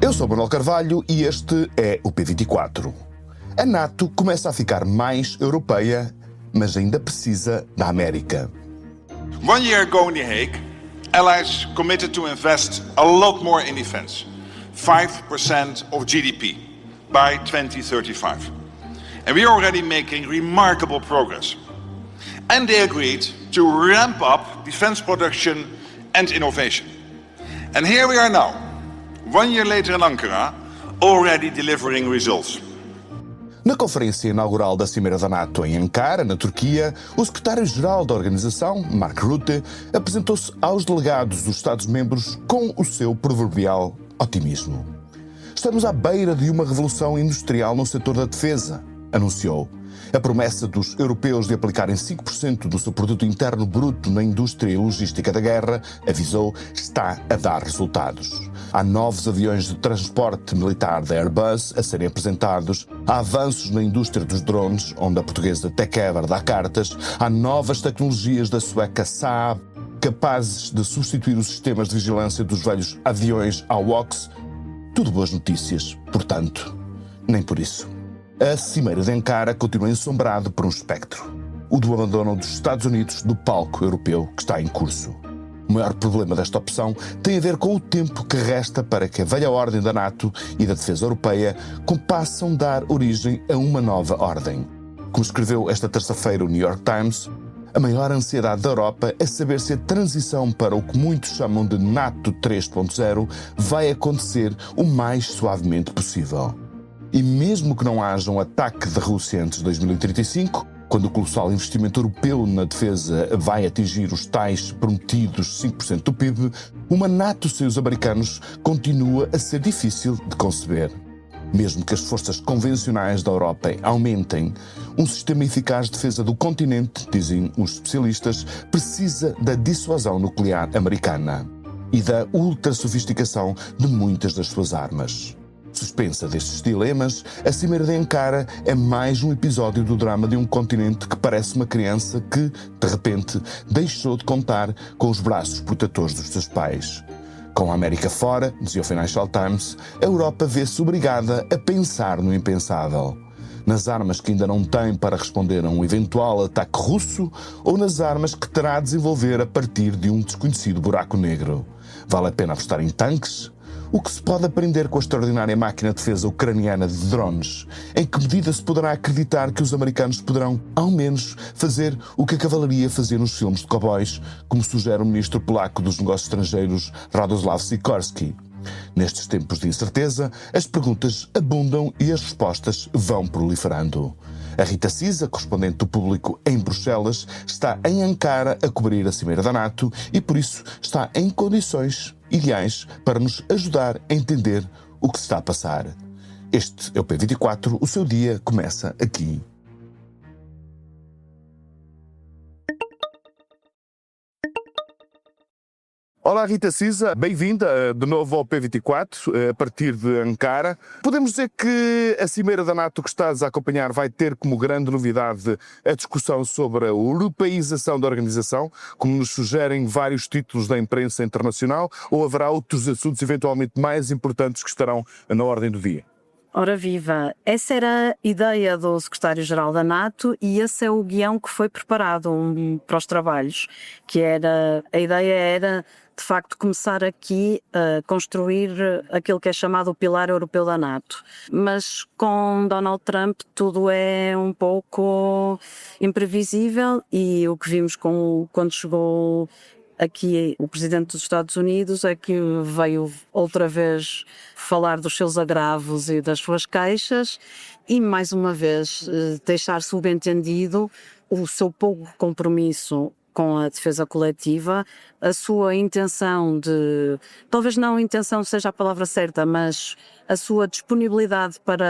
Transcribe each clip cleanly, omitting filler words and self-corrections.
Eu sou Manuel Carvalho e este é o P24. A NATO começa a ficar mais europeia, mas ainda precisa da América. 1 year ago in The Hague, allies committed to invest a lot more in defense, 5% of GDP by 2035. And we are already making remarkable progress. And they agreed to ramp up defense production and innovation. And here we are now, 1 year later in Ankara, already delivering results. Na conferência inaugural da Cimeira da NATO em Ankara, na Turquia, o secretário-geral da organização, Mark Rutte, apresentou-se aos delegados dos Estados-membros com o seu proverbial otimismo. Estamos à beira de uma revolução industrial no setor da defesa, anunciou. A promessa dos europeus de aplicarem 5% do seu produto interno bruto na indústria e logística da guerra, avisou, está a dar resultados. Há novos aviões de transporte militar da Airbus a serem apresentados, há avanços na indústria dos drones, onde a portuguesa Tekever dá cartas, há novas tecnologias da sueca Saab, capazes de substituir os sistemas de vigilância dos velhos aviões AWACS. Tudo boas notícias, portanto, nem por isso. A Cimeira de Ankara continua ensombrada por um espectro, o do abandono dos Estados Unidos do palco europeu que está em curso. O maior problema desta opção tem a ver com o tempo que resta para que a velha ordem da NATO e da defesa europeia possam dar origem a uma nova ordem. Como escreveu esta terça-feira o New York Times, a maior ansiedade da Europa é saber se a transição para o que muitos chamam de NATO 3.0 vai acontecer o mais suavemente possível. E mesmo que não haja um ataque da Rússia antes de 2035, quando o colossal investimento europeu na defesa vai atingir os tais prometidos 5% do PIB, uma NATO sem os americanos continua a ser difícil de conceber. Mesmo que as forças convencionais da Europa aumentem, um sistema eficaz de defesa do continente, dizem os especialistas, precisa da dissuasão nuclear americana e da ultra-sofisticação de muitas das suas armas. Suspensa destes dilemas, a Cimeira de Ankara é mais um episódio do drama de um continente que parece uma criança que, de repente, deixou de contar com os braços protetores dos seus pais. Com a América fora, dizia o Financial Times, a Europa vê-se obrigada a pensar no impensável. Nas armas que ainda não tem para responder a um eventual ataque russo ou nas armas que terá a desenvolver a partir de um desconhecido buraco negro. Vale a pena apostar em tanques? O que se pode aprender com a extraordinária máquina de defesa ucraniana de drones? Em que medida se poderá acreditar que os americanos poderão, ao menos, fazer o que a cavalaria fazia nos filmes de cowboys, como sugere o ministro polaco dos Negócios Estrangeiros, Radoslav Sikorski? Nestes tempos de incerteza, as perguntas abundam e as respostas vão proliferando. A Rita Cisa, correspondente do Público em Bruxelas, está em Ankara a cobrir a Cimeira da NATO e, por isso, está em condições ideais para nos ajudar a entender o que se está a passar. Este é o P24, o seu dia começa aqui. Olá Rita Cisa, bem-vinda de novo ao P24, a partir de Ankara. Podemos dizer que a Cimeira da NATO que estás a acompanhar vai ter como grande novidade a discussão sobre a europeização da organização, como nos sugerem vários títulos da imprensa internacional, ou haverá outros assuntos eventualmente mais importantes que estarão na ordem do dia? Ora viva, essa era a ideia do secretário-geral da NATO e esse é o guião que foi preparado para os trabalhos, a ideia era de facto começar aqui a construir aquilo que é chamado o pilar europeu da NATO. Mas com Donald Trump tudo é um pouco imprevisível e o que vimos quando chegou aqui o presidente dos Estados Unidos é que veio outra vez falar dos seus agravos e das suas queixas e mais uma vez deixar subentendido o seu pouco compromisso com a defesa coletiva, a sua intenção talvez não a intenção seja a palavra certa, mas a sua disponibilidade para,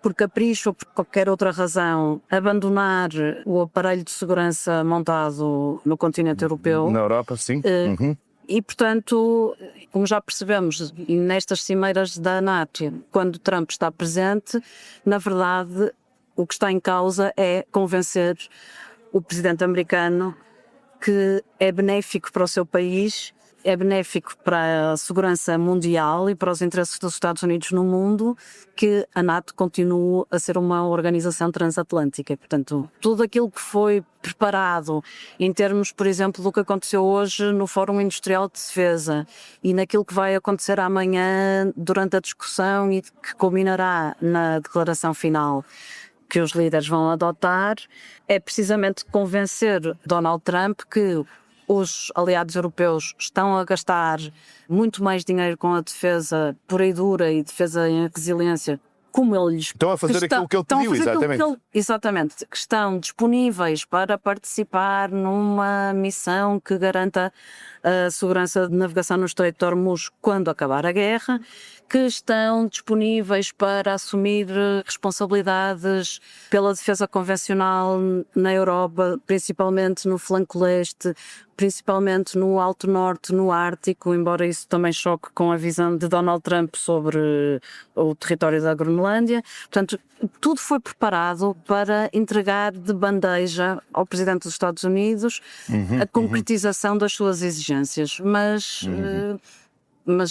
por capricho ou por qualquer outra razão, abandonar o aparelho de segurança montado no continente europeu. Na Europa, sim. E, portanto, como já percebemos nestas cimeiras da NATO, quando Trump está presente, na verdade, o que está em causa é convencer o presidente americano que é benéfico para o seu país é benéfico para a segurança mundial e para os interesses dos Estados Unidos no mundo que a NATO continue a ser uma organização transatlântica. Portanto, tudo aquilo que foi preparado em termos, por exemplo, do que aconteceu hoje no Fórum Industrial de Defesa e naquilo que vai acontecer amanhã durante a discussão e que culminará na declaração final que os líderes vão adotar, é precisamente convencer Donald Trump que os aliados europeus estão a gastar muito mais dinheiro com a defesa pura e dura e defesa em resiliência, como ele lhes... Estão a fazer aquilo que ele pediu, exatamente. Exatamente, que estão disponíveis para participar numa missão que garanta a segurança de navegação no Estreito de Hormuz quando acabar a guerra, que estão disponíveis para assumir responsabilidades pela defesa convencional na Europa, principalmente no flanco leste, principalmente no Alto Norte, no Ártico, embora isso também choque com a visão de Donald Trump sobre o território da Groenlândia. Portanto, tudo foi preparado para entregar de bandeja ao Presidente dos Estados Unidos a concretização das suas exigências, mas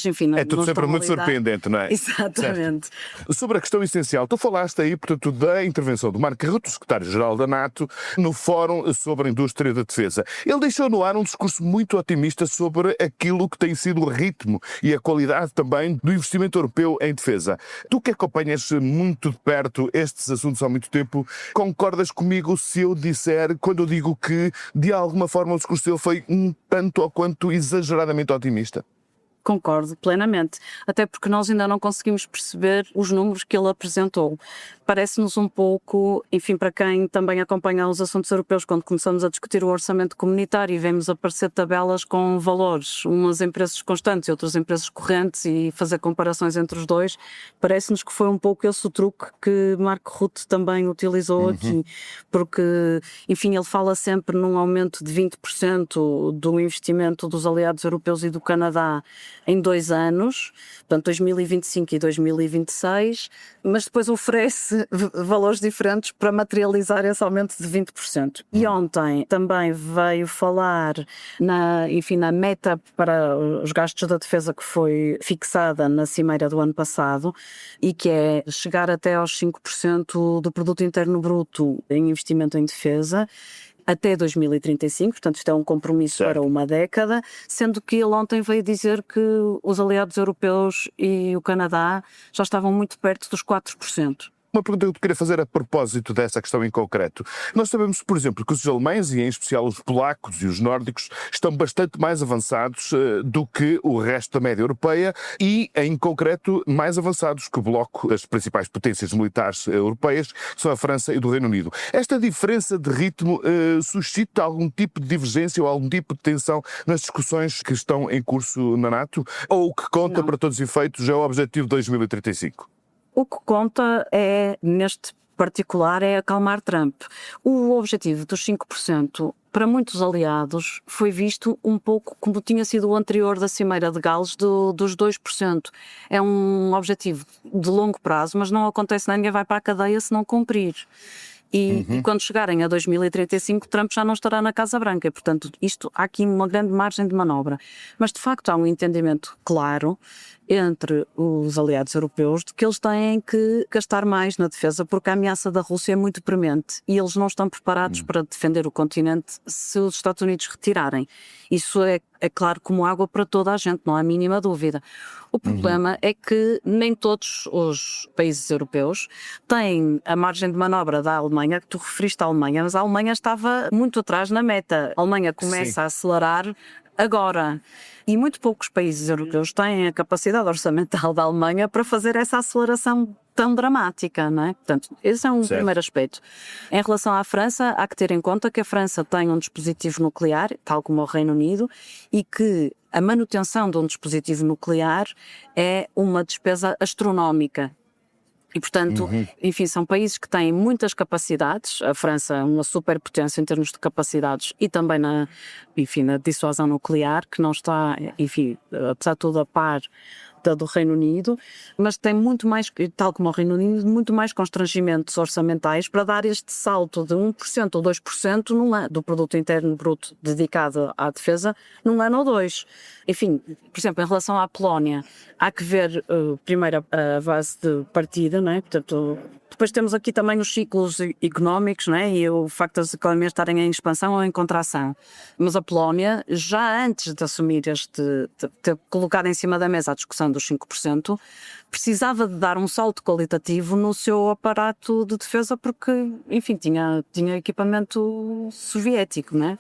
enfim... É tudo sempre muito surpreendente, não é? Exatamente. Certo. Sobre a questão essencial, tu falaste aí, portanto, da intervenção do Mark Rutte, secretário-geral da NATO, no Fórum sobre a Indústria da Defesa. Ele deixou no ar um discurso muito otimista sobre aquilo que tem sido o ritmo e a qualidade também do investimento europeu em defesa. Tu que acompanhas muito de perto estes assuntos há muito tempo, concordas comigo se eu disser, quando eu digo que, de alguma forma, o discurso dele foi um tanto ou quanto exageradamente otimista? Concordo plenamente, até porque nós ainda não conseguimos perceber os números que ele apresentou. Parece-nos um pouco, enfim, para quem também acompanha os assuntos europeus, quando começamos a discutir o orçamento comunitário e vemos aparecer tabelas com valores, umas em preços constantes e outras em preços correntes, e fazer comparações entre os dois, parece-nos que foi um pouco esse o truque que Mark Rutte também utilizou aqui, porque, enfim, ele fala sempre num aumento de 20% do investimento dos aliados europeus e do Canadá em 2 anos, portanto 2025 e 2026, mas depois oferece valores diferentes para materializar esse aumento de 20%. E ontem também veio falar na meta para os gastos da defesa que foi fixada na cimeira do ano passado e que é chegar até aos 5% do produto interno bruto em investimento em defesa até 2035, portanto isto é um compromisso para uma década, sendo que ele ontem veio dizer que os aliados europeus e o Canadá já estavam muito perto dos 4%. Uma pergunta que eu queria fazer a propósito dessa questão em concreto. Nós sabemos, por exemplo, que os alemães, e em especial os polacos e os nórdicos, estão bastante mais avançados do que o resto da média europeia e, em concreto, mais avançados que o bloco das principais potências militares europeias, que são a França e o Reino Unido. Esta diferença de ritmo suscita algum tipo de divergência ou algum tipo de tensão nas discussões que estão em curso na NATO? Ou o que conta, para todos os efeitos, é o objetivo de 2035? O que conta é, neste particular, é acalmar Trump. O objetivo dos 5%, para muitos aliados, foi visto um pouco como tinha sido o anterior da Cimeira de Gales dos 2%. É um objetivo de longo prazo, mas não acontece, ninguém vai para a cadeia se não cumprir. E quando chegarem a 2035, Trump já não estará na Casa Branca. E, portanto, há aqui uma grande margem de manobra. Mas, de facto, há um entendimento claro entre os aliados europeus de que eles têm que gastar mais na defesa porque a ameaça da Rússia é muito premente e eles não estão preparados para defender o continente se os Estados Unidos retirarem. Isso é claro como água para toda a gente, não há a mínima dúvida. O problema é que nem todos os países europeus têm a margem de manobra da Alemanha, que tu referiste à Alemanha, mas a Alemanha estava muito atrás na meta. A Alemanha começa a acelerar agora. E muito poucos países europeus têm a capacidade orçamental da Alemanha para fazer essa aceleração tão dramática, não é? Portanto, esse é um primeiro aspecto. Em relação à França, há que ter em conta que a França tem um dispositivo nuclear, tal como o Reino Unido, e que a manutenção de um dispositivo nuclear é uma despesa astronómica. E, portanto, enfim, são países que têm muitas capacidades. A França é uma superpotência em termos de capacidades e também na dissuasão nuclear, que não está, enfim, apesar de tudo, a par da do Reino Unido, mas tem muito mais, tal como o Reino Unido, muito mais constrangimentos orçamentais para dar este salto de 1% ou 2% num ano, do produto interno bruto dedicado à defesa num ano ou dois. Enfim, por exemplo, em relação à Polónia, há que ver primeiro a base de partida, não é? Portanto, depois temos aqui também os ciclos económicos, não é? E o facto das economias estarem em expansão ou em contração. Mas a Polónia, já antes de assumir de ter colocado em cima da mesa a discussão dos 5%, precisava de dar um salto qualitativo no seu aparato de defesa porque, enfim, tinha equipamento soviético, não é?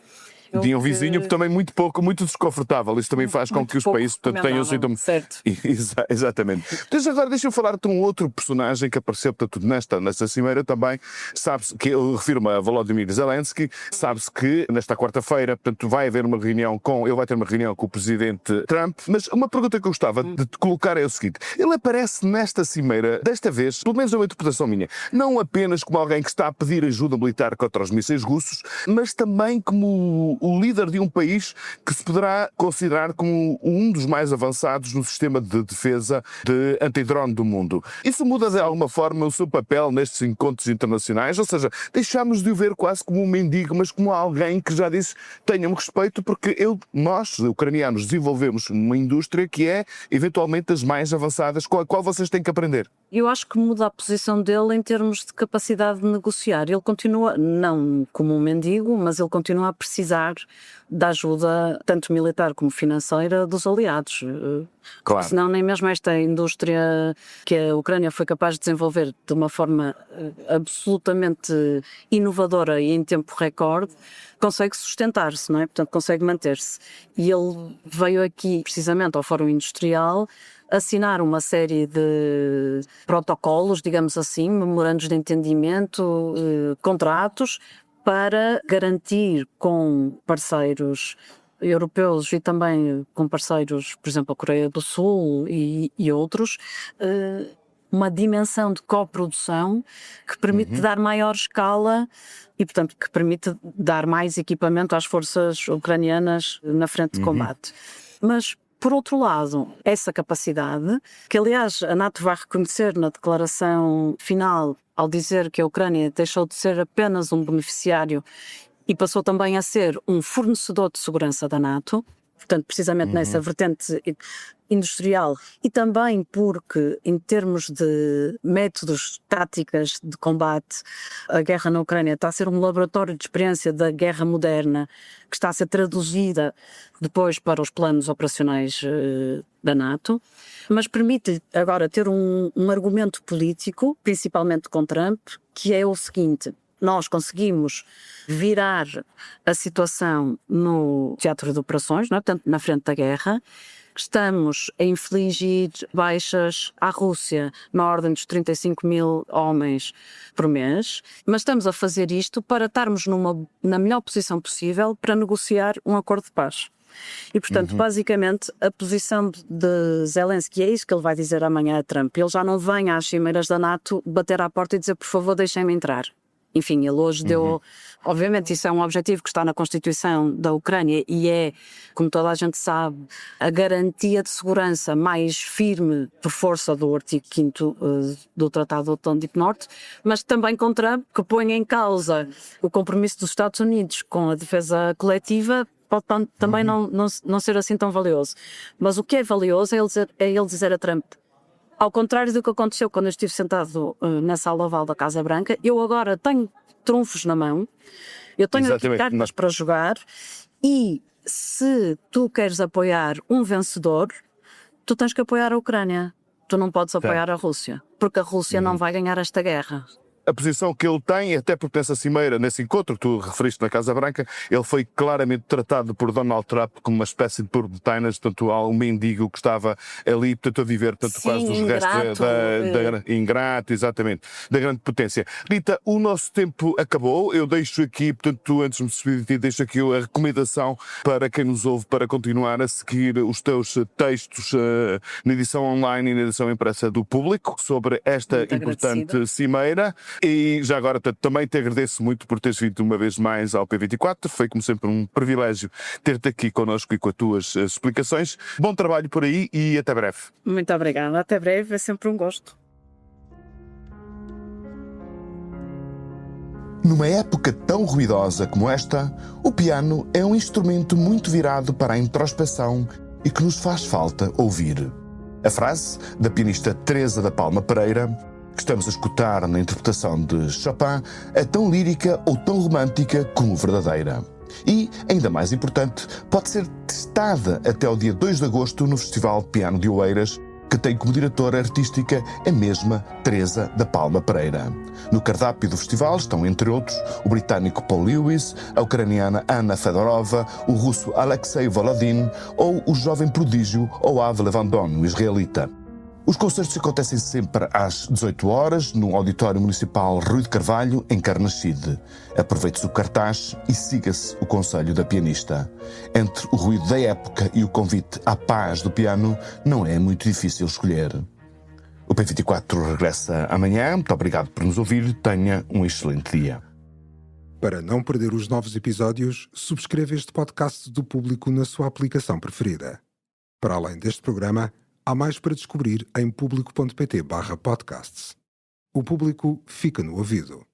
Tinha um vizinho também muito desconfortável. Isso também faz com que os países tenham sido... Certo. Exatamente. Agora deixa eu falar de um outro personagem que apareceu nesta cimeira também. Sabe-se que eu refiro-me a Volodymyr Zelensky. Sabe-se que nesta quarta-feira, portanto, ele vai ter uma reunião com o presidente Trump. Mas uma pergunta que eu gostava de te colocar é o seguinte: ele aparece nesta cimeira, desta vez, pelo menos é uma interpretação minha, não apenas como alguém que está a pedir ajuda militar contra os mísseis russos, mas também como o líder de um país que se poderá considerar como um dos mais avançados no sistema de defesa de antidrone do mundo. Isso muda de alguma forma o seu papel nestes encontros internacionais? Ou seja, deixámos de o ver quase como um mendigo, mas como alguém que já disse: tenham-me respeito porque nós, ucranianos, desenvolvemos uma indústria que é eventualmente das mais avançadas, com a qual vocês têm que aprender. Eu acho que muda a posição dele em termos de capacidade de negociar. Ele continua, não como um mendigo, mas ele continua a precisar da ajuda, tanto militar como financeira, dos aliados. Claro. Senão nem mesmo esta indústria que a Ucrânia foi capaz de desenvolver de uma forma absolutamente inovadora e em tempo recorde, consegue sustentar-se, não é? Portanto, consegue manter-se. E ele veio aqui, precisamente ao Fórum Industrial, assinar uma série de protocolos, digamos assim, memorandos de entendimento, contratos, para garantir com parceiros europeus e também com parceiros, por exemplo, a Coreia do Sul e outros, uma dimensão de coprodução que permite dar maior escala e, portanto, que permite dar mais equipamento às forças ucranianas na frente de combate. Mas, por outro lado, essa capacidade, que aliás a NATO vai reconhecer na declaração final, ao dizer que a Ucrânia deixou de ser apenas um beneficiário e passou também a ser um fornecedor de segurança da NATO, portanto, precisamente nessa vertente industrial, e também porque, em termos de métodos, táticas de combate, a guerra na Ucrânia está a ser um laboratório de experiência da guerra moderna, que está a ser traduzida depois para os planos operacionais da NATO, mas permite agora ter um argumento político, principalmente com Trump, que é o seguinte: nós conseguimos virar a situação no teatro de operações, não é? Portanto, na frente da guerra. Estamos a infligir baixas à Rússia na ordem dos 35 mil homens por mês, mas estamos a fazer isto para estarmos na melhor posição possível para negociar um acordo de paz. E, portanto, basicamente, a posição de Zelensky é isso que ele vai dizer amanhã a Trump. Ele já não vem às cimeiras da NATO bater à porta e dizer: por favor, deixem-me entrar. Enfim, ele hoje deu... Obviamente isso é um objetivo que está na Constituição da Ucrânia e é, como toda a gente sabe, a garantia de segurança mais firme por força do artigo 5º do Tratado do Atlântico Norte, mas também com Trump, que põe em causa o compromisso dos Estados Unidos com a defesa coletiva, pode também não ser assim tão valioso. Mas o que é valioso é ele dizer a Trump: ao contrário do que aconteceu quando eu estive sentado na sala oval da Casa Branca, eu agora tenho trunfos na mão, eu tenho aqui cartas para jogar, e se tu queres apoiar um vencedor, tu tens que apoiar a Ucrânia. Tu não podes apoiar a Rússia, porque a Rússia não vai ganhar esta guerra. A posição que ele tem, até porque nessa cimeira, nesse encontro que tu referiste na Casa Branca, ele foi claramente tratado por Donald Trump como uma espécie de portainas, portanto, há um mendigo que estava ali, portanto, a viver, portanto, quase dos restos da ingrato, exatamente, da grande potência. Rita, o nosso tempo acabou. Eu deixo aqui, portanto, antes de me despedir de ti, deixo aqui a recomendação para quem nos ouve para continuar a seguir os teus textos na edição online e na edição impressa do Público sobre esta importante cimeira. E já agora, também te agradeço muito por teres vindo uma vez mais ao P24. Foi, como sempre, um privilégio ter-te aqui connosco e com as tuas explicações. Bom trabalho por aí e até breve. Muito obrigada. Até breve, é sempre um gosto. Numa época tão ruidosa como esta, o piano é um instrumento muito virado para a introspeção e que nos faz falta ouvir. A frase da pianista Teresa da Palma Pereira, que estamos a escutar na interpretação de Chopin, é tão lírica ou tão romântica como verdadeira. E, ainda mais importante, pode ser testada até ao dia 2 de agosto no Festival de Piano de Oeiras, que tem como diretora artística a mesma Teresa da Palma Pereira. No cardápio do festival estão, entre outros, o britânico Paul Lewis, a ucraniana Anna Fedorova, o russo Alexei Volodin ou o jovem prodígio Oav Levandon, o israelita. Os concertos acontecem sempre às 18 horas no Auditório Municipal Rui de Carvalho, em Carnaxide. Aproveite-se o cartaz e siga-se o conselho da pianista. Entre o ruído da época e o convite à paz do piano, não é muito difícil escolher. O P24 regressa amanhã. Muito obrigado por nos ouvir. Tenha um excelente dia. Para não perder os novos episódios, subscreva este podcast do Público na sua aplicação preferida. Para além deste programa, há mais para descobrir em público.pt/podcasts. O Público fica no ouvido.